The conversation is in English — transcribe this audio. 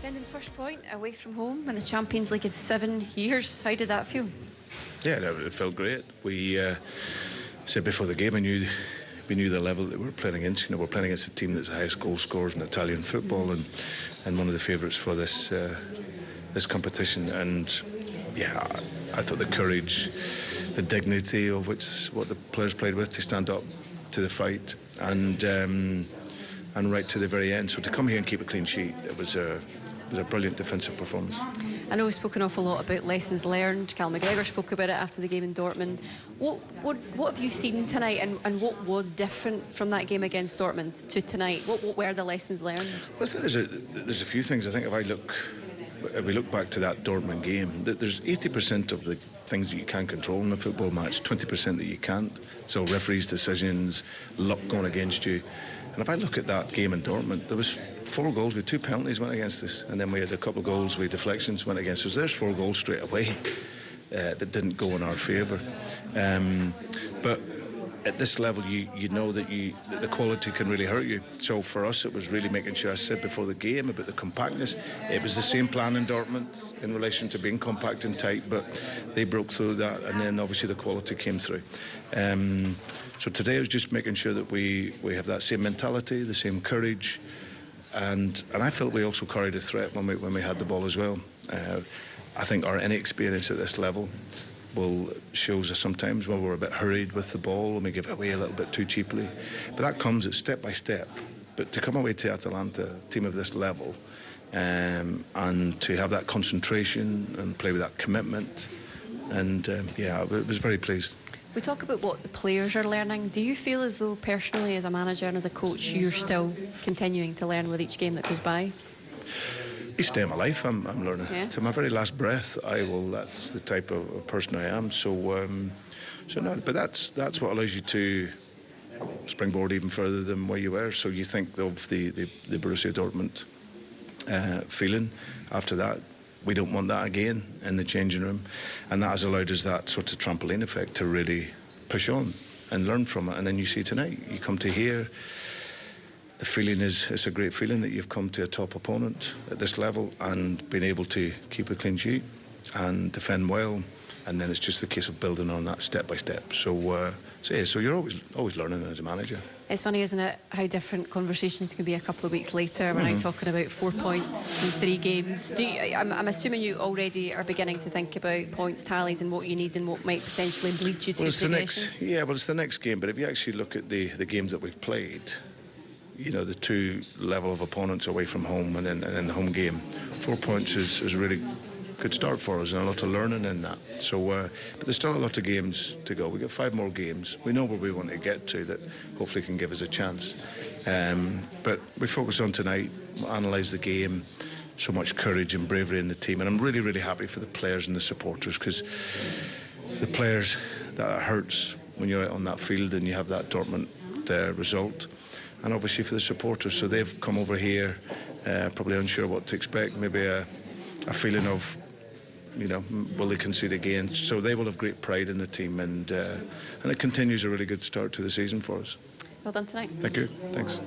Brendan, first point away from home in the Champions League in 7 years. How did that feel? Yeah, it felt great. We said before the game, we knew the level that we were playing against. We're playing against a team that's the highest goal scorers in Italian football and one of the favourites for this competition. And yeah, I thought the courage, the dignity of what the players played with to stand up to the fight and right to the very end. So to come here and keep a clean sheet, it was a brilliant defensive performance. I know we've spoken an awful lot about lessons learned. Cal McGregor spoke about it after the game in Dortmund. What have you seen tonight, and what was different from that game against Dortmund to tonight? What were the lessons learned? Well, I think there's a few things. I think if we look back to that Dortmund game, there's 80% of the things that you can control in a football match, 20% that you can't. So referees' decisions, luck going against you. And if I look at that game in Dortmund, there was 4 goals with 2 penalties went against us, and then we had a couple of goals with deflections went against us. There's 4 goals straight away that didn't go in our favour. But at this level, you know that the quality can really hurt you. So for us, it was really making sure, I said before the game about the compactness. It was the same plan in Dortmund in relation to being compact and tight, but they broke through that, and then obviously the quality came through. So today it was just making sure that we have that same mentality, the same courage, and I felt we also carried a threat when we had the ball as well. I think our inexperience at this level shows us sometimes when we're a bit hurried with the ball and we give it away a little bit too cheaply. But that comes at step by step. But to come away to Atalanta, a team of this level, and to have that concentration and play with that commitment, and I was very pleased. We talk about what the players are learning. Do you feel as though personally as a manager and as a coach you're still continuing to learn with each game that goes by? Each day of my life I'm learning. Yeah. To my very last breath that's the type of person I am. So no, but that's what allows you to springboard even further than where you were. So you think of the Borussia Dortmund feeling after that. We don't want that again in the changing room, and that has allowed us that sort of trampoline effect to really push on and learn from it. And then you see tonight, you come to here, the feeling it's a great feeling that you've come to a top opponent at this level and been able to keep a clean sheet and defend well, and then it's just the case of building on that step by step. So you're always learning as a manager. It's funny, isn't it, how different conversations can be a couple of weeks later. We're now talking about 4 points in 3 games. I'm assuming you already are beginning to think about points tallies and what you need and what might potentially lead you to relegation. It's the next game. But if you actually look at the games that we've played, the 2 level of opponents away from home and then the home game, 4 points is really good start for us and a lot of learning in that. So, but there's still a lot of games to go. We've got 5 more games. We know where we want to get to that hopefully can give us a chance. But we focus on tonight, analyse the game, so much courage and bravery in the team. And I'm really, really happy for the players and the supporters, because the players, that hurts when you're out on that field and you have that Dortmund result. And obviously for the supporters. So they've come over here probably unsure what to expect, maybe a feeling of, will they concede again? So they will have great pride in the team, and it continues a really good start to the season for us. Well done tonight. Thank you. Thanks.